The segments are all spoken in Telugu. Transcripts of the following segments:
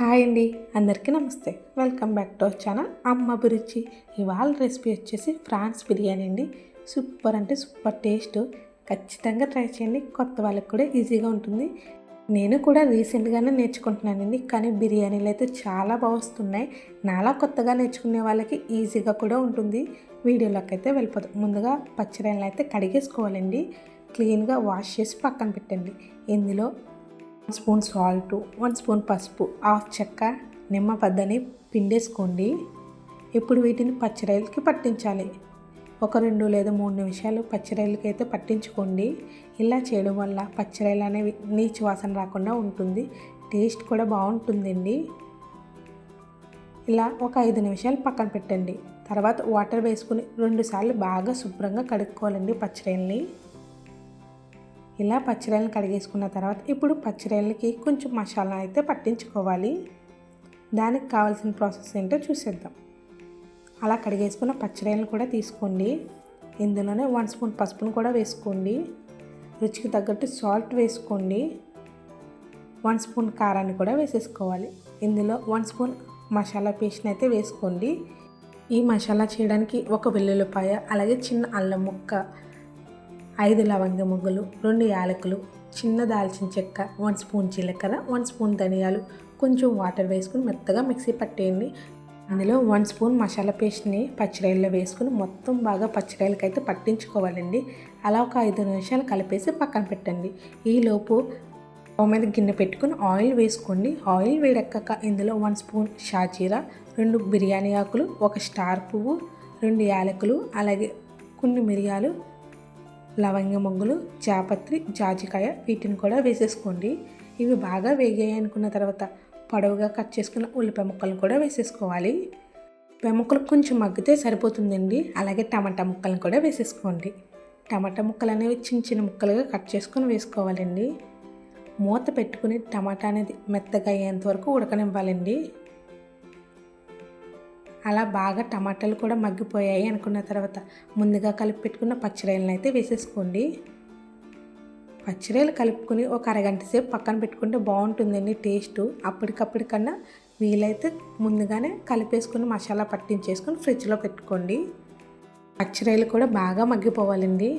హాయ్ అండి, అందరికీ నమస్తే. Welcome back to our channel అమ్మ అభిరుచి. ఇవాళ రెసిపీ వచ్చేసి ఫ్రాన్స్ బిర్యానీ అండి. సూపర్ అంటే సూపర్ టేస్ట్. ఖచ్చితంగా ట్రై చేయండి. కొత్త వాళ్ళకి కూడా ఈజీగా ఉంటుంది. నేను కూడా రీసెంట్గానే నేర్చుకుంటున్నానండి, కానీ బిర్యానీలు అయితే చాలా బాగా వస్తున్నాయి. నాలా కొత్తగా నేర్చుకునే వాళ్ళకి ఈజీగా కూడా ఉంటుంది. వీడియోలోకి అయితే వెళ్ళిపోతాం. ముందుగా పచ్చిరాయలను అయితే కడిగేసుకోవాలండి. క్లీన్గా వాష్ చేసి పక్కన పెట్టండి. ఇందులో 1 స్పూన్ సాల్టు, 1 స్పూన్ పసుపు, హాఫ్ చెక్క, నిమ్మ పద్దని పిండేసుకోండి. ఇప్పుడు వీటిని పచ్చిరాయలకి పట్టించాలి. ఒక 2 లేదా 3 నిమిషాలు పచ్చిరాయలకి అయితే పట్టించుకోండి. ఇలా చేయడం వల్ల పచ్చిరాయలు అనేవి నీచు వాసన రాకుండా ఉంటుంది. టేస్ట్ కూడా బాగుంటుందండి. ఇలా ఒక 5 నిమిషాలు పక్కన పెట్టండి. తర్వాత వాటర్ వేసుకుని 2 సార్లు బాగా శుభ్రంగా కడుక్కోవాలండి పచ్చిరాయల్ని. ఇలా పచ్చిరాయలను కడిగేసుకున్న తర్వాత ఇప్పుడు పచ్చిరాయలకి కొంచెం మసాలా అయితే పట్టించుకోవాలి. దానికి కావాల్సిన ప్రాసెస్ ఏంటో చూసేద్దాం. అలా కడిగేసుకున్న పచ్చిరాయలను కూడా తీసుకోండి. ఇందులోనే 1 స్పూన్ పసుపును కూడా వేసుకోండి. రుచికి తగ్గట్టు సాల్ట్ వేసుకోండి. 1 స్పూన్ కారాన్ని కూడా వేసేసుకోవాలి. ఇందులో 1 స్పూన్ మసాలా పేస్ట్ని అయితే వేసుకోండి. ఈ మసాలా చేయడానికి ఒక వెల్లుల్లిపాయ, అలాగే చిన్న అల్లం ముక్క, 5 లవంగ మొగ్గలు, 2 యాలకులు, చిన్న దాల్చిన చెక్క, 1 స్పూన్ జీలకర్ర, 1 స్పూన్ ధనియాలు, కొంచెం వాటర్ వేసుకుని మెత్తగా మిక్సీ పట్టేయండి. అందులో 1 స్పూన్ మసాలా పేస్ట్ని పచ్చిరాయల్లో వేసుకుని మొత్తం బాగా పచ్చిరాయలకి అయితే పట్టించుకోవాలండి. అలా ఒక 5 నిమిషాలు కలిపేసి పక్కన పెట్టండి. ఈలోపు స్టవ్ మీద గిన్నె పెట్టుకుని ఆయిల్ వేసుకోండి. ఆయిల్ వేడెక్కాక ఇందులో 1 స్పూన్ షాజీరా, 2 బిర్యానీ ఆకులు, 1 స్టార్ పువ్వు, 2 యాలకులు, అలాగే కొన్ని మిరియాలు, లవంగ మొగ్గలు, జాపత్రి, జాజికాయ వీటిని కూడా వేసేసుకోండి. ఇవి బాగా వేగాయి అనుకున్న తర్వాత పొడవుగా కట్ చేసుకున్న ఉల్లిపాయ ముక్కలను కూడా వేసేసుకోవాలి. ఉల్లిపాయ ముక్కలు కొంచెం మగ్గితే సరిపోతుందండి. అలాగే టమాటా ముక్కలను కూడా వేసేసుకోండి. టమాటా ముక్కలు అనేవి చిన్న చిన్న ముక్కలుగా కట్ చేసుకొని వేసుకోవాలండి. మూత పెట్టుకుని టమాటా అనేది మెత్తగా అయ్యేంత వరకు ఉడకనివ్వాలండి. అలా బాగా టమాటాలు కూడా మగ్గిపోయాయి అనుకున్న తర్వాత ముందుగా కలిపి పెట్టుకున్న పచ్చిరాయలను అయితే వేసేసుకోండి. పచ్చిరాయలు కలుపుకొని ఒక అరగంట సేపు పక్కన పెట్టుకుంటే బాగుంటుందండి టేస్ట్. అప్పటికప్పటికన్నా వీలైతే ముందుగానే కలిపేసుకుని మసాలా పట్టించేసుకొని ఫ్రిడ్జ్లో పెట్టుకోండి. పచ్చిరాయలు కూడా బాగా మగ్గిపోవాలండి.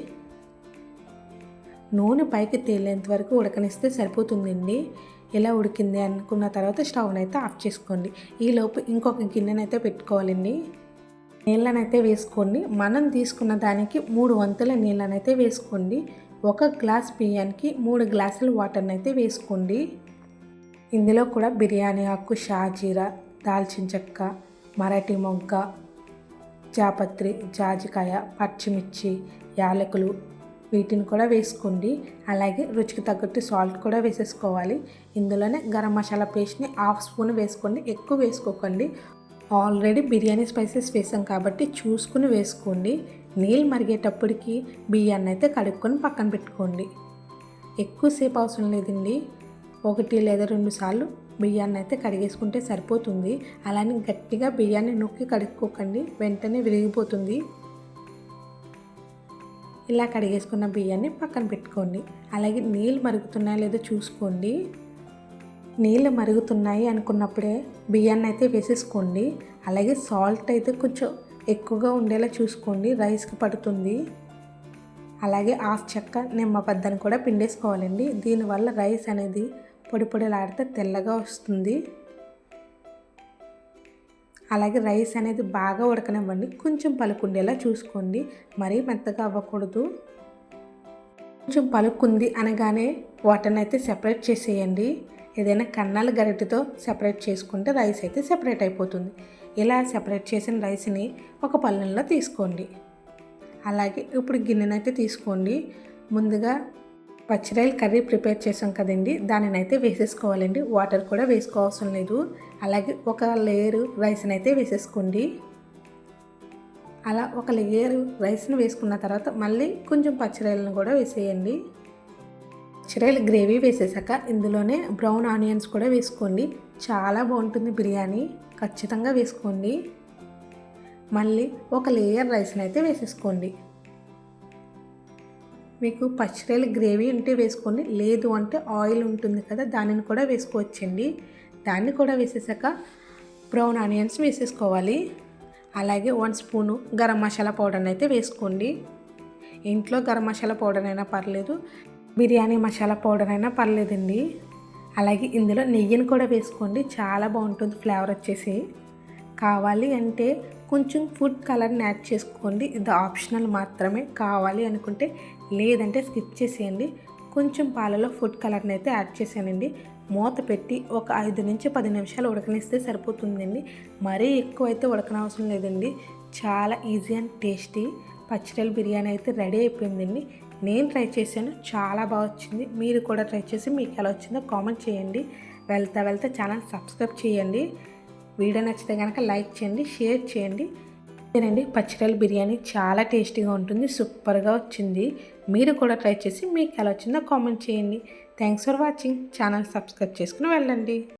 నూనె పైకి తేలేంత వరకు ఉడకనిస్తే సరిపోతుందండి. ఇలా ఉడికింది అనుకున్న తర్వాత స్టవ్ని అయితే ఆఫ్ చేసుకోండి. ఈలోపు ఇంకొక గిన్నెనైతే పెట్టుకోవాలండి. నీళ్ళనైతే వేసుకోండి. మనం తీసుకున్న దానికి 3 వంతుల నీళ్ళనైతే వేసుకోండి. 1 గ్లాస్ బియ్యానికి 3 గ్లాసుల వాటర్ని అయితే వేసుకోండి. ఇందులో కూడా బిర్యానీ ఆకు, షాజీరా, దాల్చిన చెక్క, మరాఠీ మొగ్గ, జాపత్రి, జాజికాయ, పచ్చిమిర్చి, యాలకులు వీటిని కూడా వేసుకోండి. అలాగే రుచికి తగ్గట్టు సాల్ట్ కూడా వేసేసుకోవాలి. ఇందులోనే గరం మసాలా పేస్ట్ని 1/2 స్పూన్ వేసుకోండి. ఎక్కువ వేసుకోకండి. ఆల్రెడీ బిర్యానీ స్పైసెస్ వేసాం కాబట్టి చూసుకుని వేసుకోండి. నీళ్ళు మరిగేటప్పటికి బియ్యాన్ని అయితే కడుక్కొని పక్కన పెట్టుకోండి. ఎక్కువసేపు అవసరం లేదండి. 1 లేదా 2 సార్లు బియ్యాన్ని అయితే కడిగేసుకుంటే సరిపోతుంది. అలానే గట్టిగా బియ్యాన్ని నొక్కి కడుక్కోకండి, వెంటనే విరిగిపోతుంది. ఇలా కడిగేసుకున్న బియ్యాన్ని పక్కన పెట్టుకోండి. అలాగే నీళ్ళు మరుగుతున్నాయో లేదో చూసుకోండి. నీళ్ళు మరుగుతున్నాయి అనుకున్నప్పుడే బియ్యాన్ని అయితే వేసేసుకోండి. అలాగే సాల్ట్ అయితే కొంచెం ఎక్కువగా ఉండేలా చూసుకోండి, రైస్కి పడుతుంది. అలాగే హాఫ్ చెక్క, నిమ్మ పద్దని కూడా పిండేసుకోవాలండి. దీనివల్ల రైస్ అనేది పొడి పొడిలాడితే తెల్లగా వస్తుంది. అలాగే రైస్ అనేది బాగా ఉడకనివ్వండి. కొంచెం పలుకుండేలా చూసుకోండి, మరీ మెత్తగా అవ్వకూడదు. కొంచెం పలుకుంది అనగానే వాటర్ని అయితే సెపరేట్ చేసేయండి. ఏదైనా కన్నాల గరిటెతో సెపరేట్ చేసుకుంటే రైస్ అయితే సెపరేట్ అయిపోతుంది. ఇలా సెపరేట్ చేసిన రైస్ని ఒక పళ్ళెంలో తీసుకోండి. అలాగే ఇప్పుడు గిన్నెనైతే తీసుకోండి. ముందుగా పచ్చిరాయలు కర్రీ ప్రిపేర్ చేసాం కదండి, దానిని అయితే వేసేసుకోవాలండి. వాటర్ కూడా వేసుకోవాల్సిన లేదు. అలాగే ఒక లేయరు రైస్ని అయితే వేసేసుకోండి. అలా ఒక లేయరు రైస్ని వేసుకున్న తర్వాత మళ్ళీ కొంచెం పచ్చిరాయలను కూడా వేసేయండి. పచ్చిరాయలు గ్రేవీ వేసేసాక ఇందులోనే బ్రౌన్ ఆనియన్స్ కూడా వేసుకోండి. చాలా బాగుంటుంది బిర్యానీ, ఖచ్చితంగా వేసుకోండి. మళ్ళీ ఒక లేయర్ రైస్ని అయితే వేసేసుకోండి. మీకు పచ్చిరాయలు గ్రేవీ ఉంటే వేసుకోండి, లేదు అంటే ఆయిల్ ఉంటుంది కదా దానిని కూడా వేసుకోవచ్చండి. దాన్ని కూడా వేసేసాక బ్రౌన్ ఆనియన్స్ వేసేసుకోవాలి. అలాగే 1 స్పూను గరం మసాలా పౌడర్ని అయితే వేసుకోండి. ఇంట్లో గరం మసాలా పౌడర్ అయినా పర్లేదు, బిర్యానీ మసాలా పౌడర్ అయినా పర్లేదండి. అలాగే ఇందులో నెయ్యిని కూడా వేసుకోండి, చాలా బాగుంటుంది ఫ్లేవర్ వచ్చేసి. కావాలి అంటే కొంచెం ఫుడ్ కలర్ని యాడ్ చేసుకోండి, ఇది ఆప్షనల్ మాత్రమే. కావాలి అనుకుంటే, లేదంటే స్కిప్ చేసేయండి. కొంచెం పాలలో ఫుడ్ కలర్ని అయితే యాడ్ చేశానండి. మూత పెట్టి ఒక 5 నుంచి 10 నిమిషాలు ఉడకనిస్తే సరిపోతుందండి. మరీ ఎక్కువ అయితే ఉడకనవసరం లేదండి. చాలా ఈజీ అండ్ టేస్టీ పచ్చిరొయ్యల బిర్యానీ అయితే రెడీ అయిపోయిందండి. నేను ట్రై చేశాను, చాలా బాగా వచ్చింది. మీరు కూడా ట్రై చేసి మీకు ఎలా వచ్చిందో కామెంట్ చేయండి. వెళ్తా ఛానల్ సబ్స్క్రైబ్ చేయండి. వీడియో నచ్చితే కనుక లైక్ చేయండి, షేర్ చేయండి. ఇదేనండి పచ్చిరొయ్యల బిర్యానీ, చాలా టేస్టీగా ఉంటుంది, సూపర్గా వచ్చింది. మీరు కూడా ట్రై చేసి మీకు ఎలా వచ్చిందో కామెంట్ చేయండి. Thanks for watching. Channel subscribe చేసుకుని వెళ్ళండి.